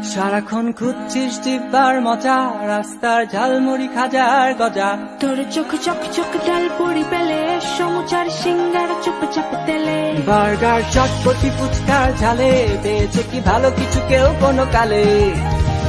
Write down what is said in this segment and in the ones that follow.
সারাক্ষণ খুঁজছিস টিপার মজা, রাস্তার ঝালমুড়ি খাজার গজা। তোর চোখ চক চক ডাল পড়ি পেলে, সমুচার সিঙ্গার চুপ চাপ তেলে। বার্গার চটপটি ফুচকার ঝালে, পেয়েছে কি ভালো কিছু কেউ কোনো কালে।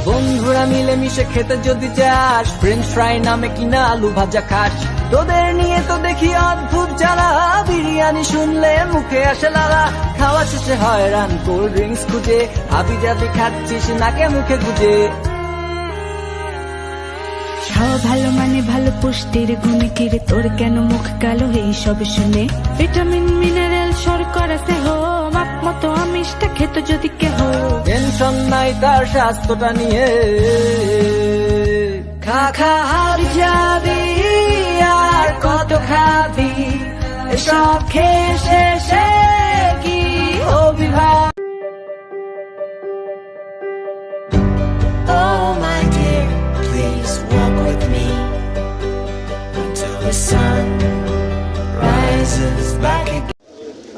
বন্ধুরা মিলে মিশে খেতে যদি যাস, ফ্রেঞ্চ ফ্রাই নামে কিনা আলু ভাজা খাস। তোদের নিয়ে তো দেখি অদ্ভুত জ্বালা, বিরিয়ানি শুনলে মুখে আসে লালা। খাওয়া শেষে হয়রান কোল্ড ড্রিঙ্কস খুঁজে, হাবি জাবি খাচ্ছিস নাকে মুখে গুজে। খাওয়া ভালো মানে ভালো, পুষ্টির গুণে কিরে তোর কেন মুখ কালো এই সব শুনে। ভিটামিন মিনারেল শর্করা দেহ, মাপ মতো আমিষটা খেত যদি কেহ। টেনশন নাই তার স্বাস্থ্যটা নিয়ে, খা খা হাবি যাবি আর কত খাবি, এসব খেয়ে শেষে কি হবি ভাই। Oh my dear, please walk with me until the sun rises back again.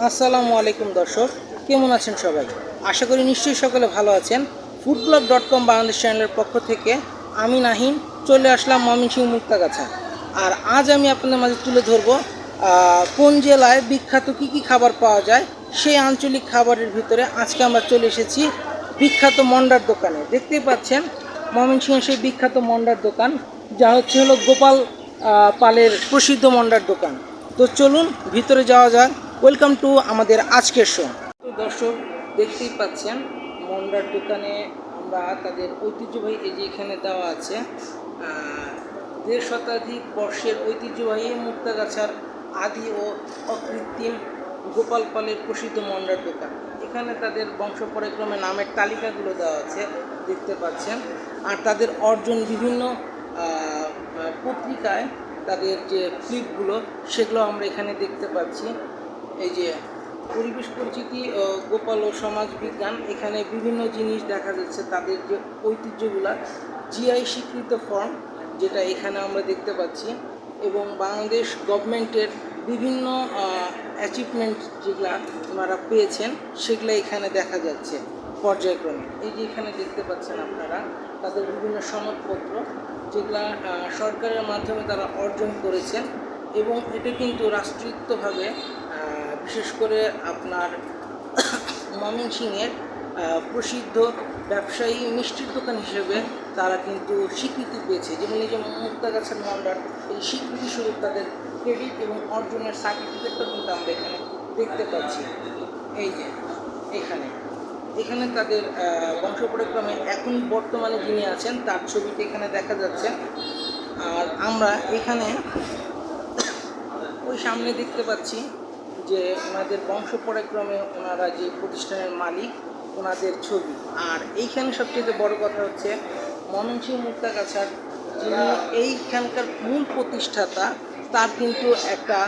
আসসালামু আলাইকুম দর্শক, কেমন আছেন সবাই? আশা করি নিশ্চয়ই সকলে ভালো আছেন। foodblog.com বাংলাদেশ চ্যানেলের পক্ষ থেকে আমি নাহিন চলে আসলাম ময়মনসিংহ মুক্তাগাছা। আর আজ আমি আপনাদের মাঝে তুলে ধরব কোন জেলায় বিখ্যাত কি খাবার পাওয়া যায় সেই আঞ্চলিক খাবারের ভিতরে। আজকে আমরা চলে এসেছি বিখ্যাত মন্ডার দোকানে। দেখতেই পাচ্ছেন ময়মনসিংহের সেই বিখ্যাত মন্ডার দোকান, যা হলো গোপাল পালের প্রসিদ্ধ মন্ডার দোকান। তো চলুন ভিতরে যাওয়া যাক। ওয়েলকাম টু আমাদের আজকের শো। তো দর্শক দেখতেই পাচ্ছেন মন্ডার দোকানে আমরা তাদের ঐতিহ্যবাহী, এই যে এখানে দেওয়া আছে ১.৫ শতাধিক বর্ষের ঐতিহ্যবাহী মুক্তাগাছার আদি ও অকৃত্রিম গোপাল পালের প্রসিদ্ধ মন্ডার দোকান। এখানে তাদের বংশ পরাক্রমে নামের তালিকাগুলো দেওয়া আছে দেখতে পাচ্ছেন। আর তাদের অর্জন বিভিন্ন পত্রিকায় তাদের যে ক্লিপগুলো সেগুলো আমরা এখানে দেখতে পাচ্ছি। এই যে পরিবেশ পরিচিতি ও গোপাল ও সমাজ বিজ্ঞান, এখানে বিভিন্ন জিনিস দেখা যাচ্ছে তাদের যে ঐতিহ্যগুলা। জিআই স্বীকৃত ফর্ম যেটা এখানে আমরা দেখতে পাচ্ছি, এবং বাংলাদেশ গভর্নমেন্টের বিভিন্ন অ্যাচিভমেন্ট যেগুলা ওনারা পেয়েছেন সেগুলো এখানে দেখা যাচ্ছে পর্যায়ক্রমে। এই যে এখানে দেখতে পাচ্ছেন আপনারা তাদের বিভিন্ন সনদপত্র যেগুলা সরকারের মাধ্যমে তারা অর্জন করেছেন, এবং এটা কিন্তু রাষ্ট্রীয়ভাবে বিশেষ করে আপনার ময়মনসিংহের প্রসিদ্ধ ব্যবসায়ী মিষ্টির দোকান হিসেবে তারা কিন্তু স্বীকৃতি পেয়েছে। যেমন এই যে মুক্তাগাছার মন্ডার, এই স্বীকৃতি স্বরূপ তাদের ক্রেডিট এবং অর্জনের সার্টিফিকেটটা কিন্তু আমরা এখানে দেখতে পাচ্ছি। এই যে এখানে তাদের বংশপরাক্রমে এখন বর্তমানে যিনি আছেন তার ছবিটা এখানে দেখা যাচ্ছে। আর আমরা এখানে ওই সামনে দেখতে পাচ্ছি যে ওনাদের বংশপরাক্রমে ওনারা যে প্রতিষ্ঠানের মালিক ওনাদের ছবি। আর এইখানে সবচেয়ে বড় কথা হচ্ছে ময়মনসিংহ মুক্তাগাছার যিনি এইখানকার মূল প্রতিষ্ঠাতা তার কিন্তু একটা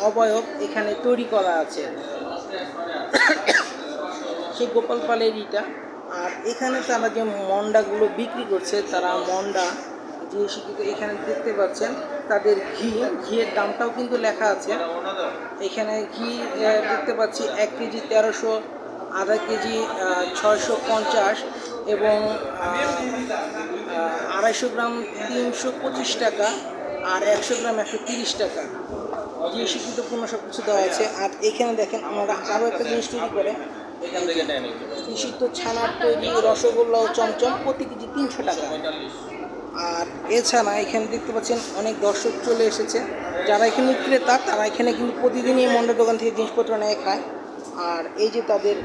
অবয়ব এখানে তৈরি করা আছে, সেই গোপাল পালের ইটা। আর এখানে তারা যে মন্ডাগুলো বিক্রি করছে, তারা মন্ডা যে স্বীকৃত এখানে দেখতে পাচ্ছেন। তাদের ঘিয়ের দামটাও কিন্তু লেখা আছে এখানে। ঘি দেখতে পাচ্ছি 1 কেজি 1300, আধা কেজি 650, এবং 250 গ্রাম 325 টাকা, আর 100 গ্রাম 130 টাকা। যে স্বীকৃত পূর্ণ সব কিছু দেওয়া আছে। আর এখানে দেখেন আমরা আরও একটা জিনিস তৈরি করে, নিষিদ্ধ ছানার তৈরি রসগোল্লা ও চমচম প্রতি কেজি 300 টাকা। আর এছাড়া এখানে দেখতে পাচ্ছেন অনেক দর্শক চলে এসেছে, যারা এখানে ক্রেতা তারা এখানে কিন্তু প্রতিদিনই মন্ডার দোকান থেকে জিনিসপত্র নিয়ে খায়। আর এই যে তাদের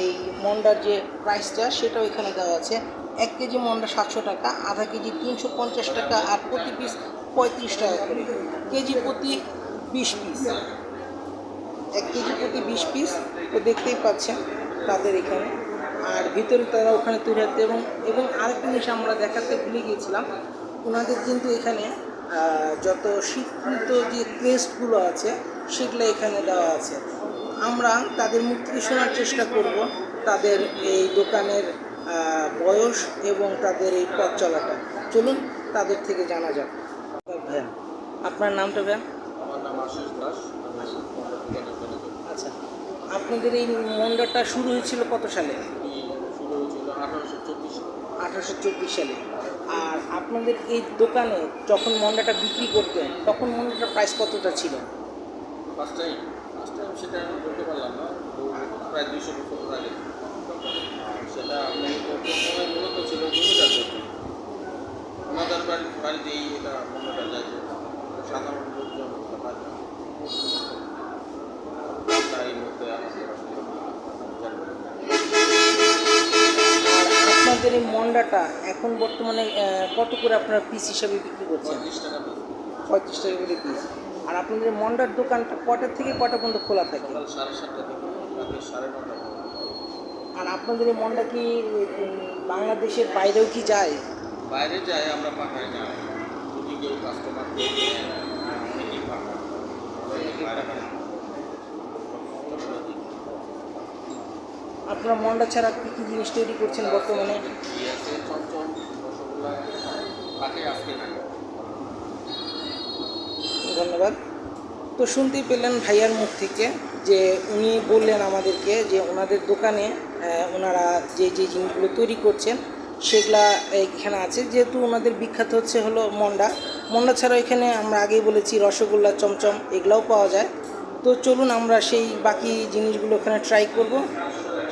এই মন্ডার যে প্রাইসটা সেটাও এখানে দেওয়া আছে। 1 কেজি মন্ডা 700 টাকা, আধা কেজি 350 টাকা, আর প্রতি পিস 35 টাকা করে, কেজি প্রতি 20 পিস, 1 কেজি প্রতি 20 পিস। তো দেখতেই পাচ্ছেন তাদের এখানে। আর ভিতরে তারা ওখানে তৈরি হচ্ছে। এবং আরেকটা জিনিস আমরা দেখাতে ভুলে গিয়েছিলাম, ওনাদের কিন্তু এখানে যত স্বীকৃত যে ক্রেস্টগুলো আছে সেগুলো এখানে দেওয়া আছে। আমরা তাদের মুখ থেকে শোনার চেষ্টা করব তাদের এই দোকানের বয়স এবং তাদের এই পথ চলাটা। চলুন তাদের থেকে জানা যাক। ভাইয়া, আপনার নামটা ভাইয়া? আমার নাম আশিস দাস। আচ্ছা, আপনাদের এই মন্ডারটা শুরু হয়েছিল কত সালে? শুরু হয়েছিল 1824 সালে। আর আপনাদের এই দোকানে যখন মন্ডাটা বিক্রি করতেন তখন মন্ডাটার প্রাইস কতটা ছিল? ফার্স্ট টাইম সেটা আমি বলতে পারলাম না, তো প্রায় 200 বছর আগে। সেটা আমি প্রথমে মূলত ছিল জমিদার জন্য, ওনাদের বাড়িতেই এটা মন্ডাটা যায়, সাধারণ লোকজন তাই মধ্যে আমাদের আপনাদের এই মন্ডাটা এখন বর্তমানে কত করে আপনারা পিস হিসাবে বিক্রি করছেন? 30 টাকা 35 টাকা করে পিস। আর আপনাদের মন্ডার দোকানটা কটা থেকে কটা পর্যন্ত খোলা থাকে? সকাল 7:30 থেকে রাতে 9:30। আর আপনাদের এই মন্ডা কি বাংলাদেশের বাইরেও কি যায়? বাইরে যায়, আমরা পাঠাই না, যদি কেউ কাস্টমার দেখে অনেকেই পাঠায় বাইরে পাঠায়। আপনারা মন্ডা ছাড়া কী কী জিনিস তৈরি করছেন বর্তমানে? আছে চমচম, রসগোল্লা, তাকে আজকে নাই। ধন্যবাদ। তো শুনতেই পেলেন ভাইয়ার মুখ থেকে যে উনি বললেন আমাদেরকে যে ওনাদের দোকানে ওনারা যে যে জিনিসগুলো তৈরি করছেন সেগুলা এখানে আছে। যেহেতু ওনাদের বিখ্যাত হচ্ছে হলো মন্ডা, মন্ডা ছাড়াও এখানে আমরা আগেই বলেছি রসগোল্লা, চমচম এগুলাও পাওয়া যায়। তো চলুন আমরা সেই বাকি জিনিসগুলো ওখানে ট্রাই করব,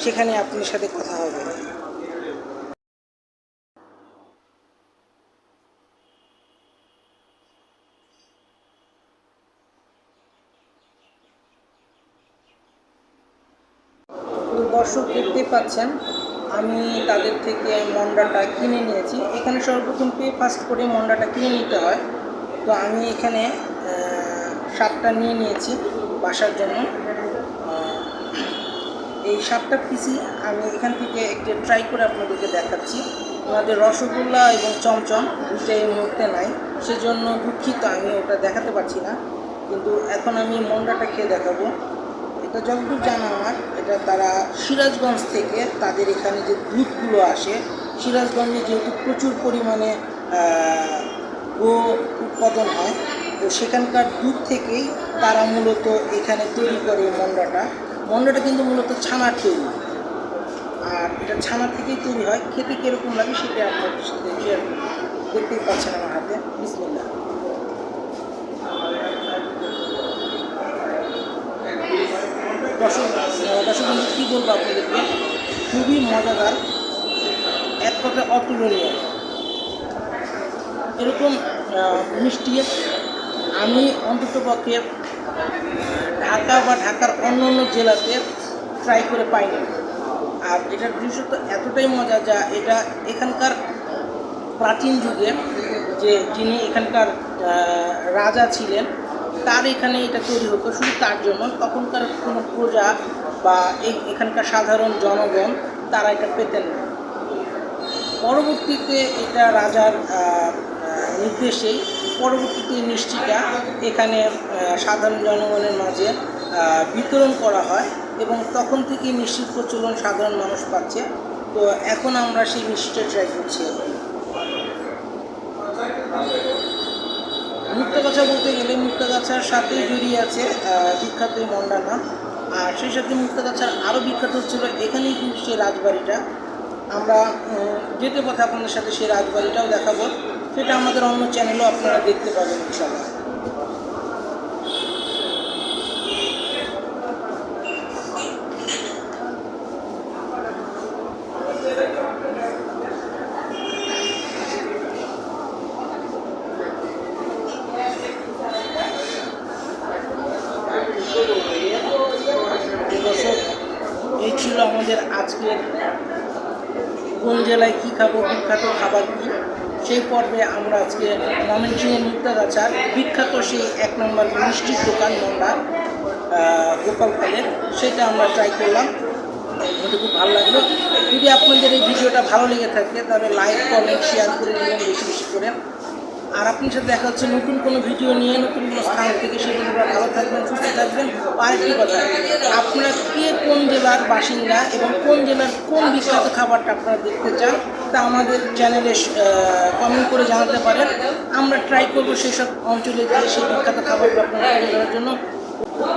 সেখানে আপনার সাথে কথা হবে। তো দর্শক দেখতেই পাচ্ছেন আমি তাদের থেকে মন্ডাটা কিনে নিয়েছি। এখানে সর্বপ্রথম পে ফার্স্ট করে মন্ডাটা কিনে নিতে হয়। তো আমি এখানে 7টা নিয়ে নিয়েছি বাসার জন্য। এই 7টা পিসি আমি এখান থেকে একটু ট্রাই করে আপনাদেরকে দেখাচ্ছি। আমাদের রসগোল্লা এবং চমচম দুটোই এই মুহূর্তে নাই, সেজন্য দুঃখিত, আমি ওটা দেখাতে পারছি না। কিন্তু এখন আমি মন্ডাটা খেয়ে দেখাবো। এটা যতদূর জানা আমার, এটা তারা সিরাজগঞ্জ থেকে তাদের এখানে যে দুধগুলো আসে, সিরাজগঞ্জে যেহেতু প্রচুর পরিমাণে গো উৎপাদন হয়, তো সেখানকার দুধ থেকেই তারা মূলত এখানে তৈরি করে মন্ডাটা। মন্ডাটা কিন্তু মূলত ছানার তৈরি, আর এটা ছানা থেকেই তৈরি হয়। খেতে কীরকম লাগে সেটা আপনাদের সাথে শেয়ার করি। দেখতেই পাচ্ছেন আমার হাতে, বিসমিল্লাহ। দর্শক বন্ধু কী বলবো আপনাদেরকে, খুবই মজাদার, এক কথায় অতুলনীয়। এরকম মিষ্টি আমি অন্ততপক্ষে ঢাকা বা ঢাকার অন্য অন্য জেলাতে ট্রাই করে পাইনি। আর এটার বিশেষত এতটাই মজা যা এটা এখানকার প্রাচীন যুগে যিনি এখানকার রাজা ছিলেন তার এখানে এটা তৈরি হতো শুধু তার জন্য। তখনকার কোনো প্রজা বা এখানকার সাধারণ জনগণ তারা এটা পেতেন না। পরবর্তীতে এটা রাজার নির্দেশেই পরবর্তীতে মিষ্টিটা এখানে সাধারণ জনগণের মাঝে বিতরণ করা হয় এবং তখন থেকে মিষ্টির প্রচলন সাধারণ মানুষ পাচ্ছে। তো এখন আমরা সেই মিষ্টিটা ট্রাই করছি। মুক্তাগাছা বলতে গেলে মুক্তাগাছার সাথেই জড়িয়ে আছে বিখ্যাত এই মন্ডা নাম। আর সেই সাথে মুক্তাগাছার আরও বিখ্যাত হচ্ছিল এখানেই কিন্তু সেই রাজবাড়িটা। আমরা যেতে পথে আপনাদের সাথে সেই রাজবাড়িটাও দেখাবো, সেটা আমাদের অন্য চ্যানেলেও আপনারা দেখতে পাবেন ইনশাআল্লাহ। দর্শক, এই ছিল আমাদের আজকের কোন জেলায় কী খাবো, বিখ্যাত খাবার কী, সেই পর্বে আমরা আজকে ময়মনসিংহের মুক্তাগাছার বিখ্যাত সেই 1 নম্বর মিষ্টির দোকান মন্ডা গোপালপালের সেটা আমরা ট্রাই করলাম। এটা খুব ভালো লাগলো। যদি আপনাদের এই ভিডিওটা ভালো লেগে থাকে তাহলে লাইক, কমেন্ট, শেয়ার করে দেবেন বেশি বেশি করে। আর আপনার সাথে দেখা হচ্ছে নতুন কোনো ভিডিও নিয়ে, নতুন কোনো স্থান থেকে। সেখানে আপনারা ভালো থাকবেন, সুস্থ থাকবেন। আরেকটি কথা, আপনারা কে কোন জেলার বাসিন্দা এবং কোন জেলার কোন বিখ্যাত খাবারটা আপনারা দেখতে চান তা আমাদের চ্যানেলে কমেন্ট করে জানাতে পারেন। আমরা ট্রাই করবো সেসব অঞ্চলে গিয়ে সেই বিখ্যাত খাবারগুলো আপনারা তুলে ধরার জন্য।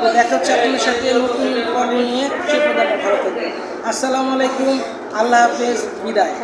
তো দেখা হচ্ছে আপনাদের সাথে নতুন পর্ব নিয়ে। সে পর্যন্ত ভালো থাকবেন। আসসালামু আলাইকুম। আল্লাহ হাফেজ, বিদায়।